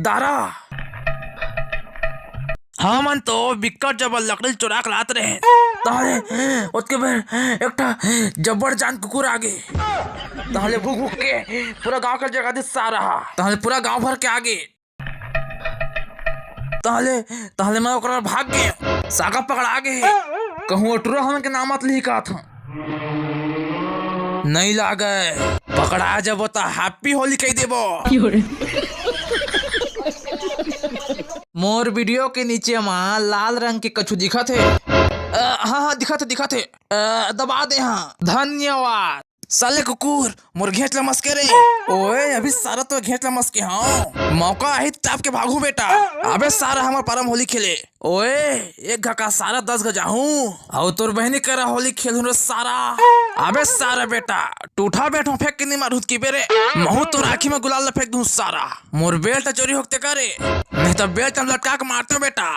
दारा हाँ मन तो बिकट जबर लकड़ी चुरा के लात रहे ताले उसके बाद एक जबर जान कुकुर आगे ताले भूख भूख के पूरा गांव का जगह दिसा रहा ताले पूरा गांव भर के आगे ताले ताले मैं ओकरा भाग गया सागा पकड़ आगे कहूँ अटूरा हम के नामत लिखा था नहीं लागे पकड़ा जब तो हैप्पी होली कह देबो मोर वीडियो के नीचे मां लाल रंग के कछु दिखा थे हाँ दिखा थे दबा दे हाँ धन्यवाद साले कुकुर मोर घेच ला मस्के रे ओए अभी सारा तो घेच ला मस्के हाँ मौका है टाप के भागू बेटा अबे सारा हमार परम होली खेले ओए एक घका सारा 10 गजाहू और तोर बहनी करा होली खेलू रे सारा अबे सारा बेटा टूठा बैठो फेंक के नहीं मारूत की बेरे महू तो राखी में गुलाल फेंक दूं सारा मोर बेल्ट चोरी होते करे नहीं तो बेल्ट हम लटका के मारते बेटा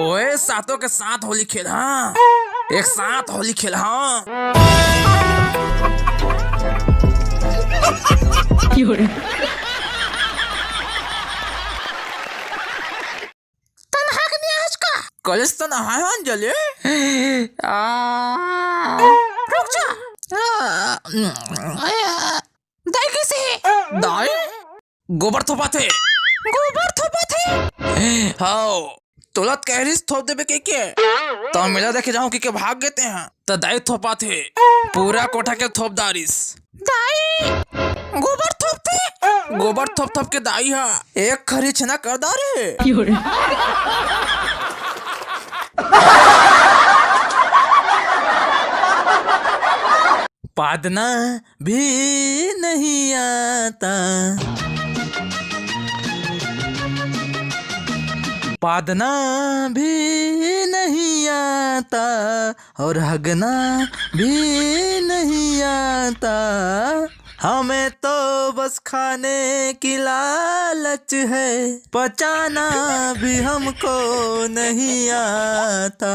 ओए सातों के साथ होली खेल हाँ एक साथ होली खेल हाँ कॉलेज तो नहाए अंजलि रुक जा दाई कैसे दाई गोबर थोपा थे हाँ तुलत कहरिस थोप देबे के तो मेला देखे जाऊं कि के भाग गए हैं तो दाई थोपा थे पूरा कोठा के थोप दारिस दाई गोबर थोप के दाई हा एक खरी छना कर दारे पादना भी नहीं आता पादना भी नहीं आता और हगना भी नहीं आता हमें तो बस खाने की लालच है पचाना भी हमको नहीं आता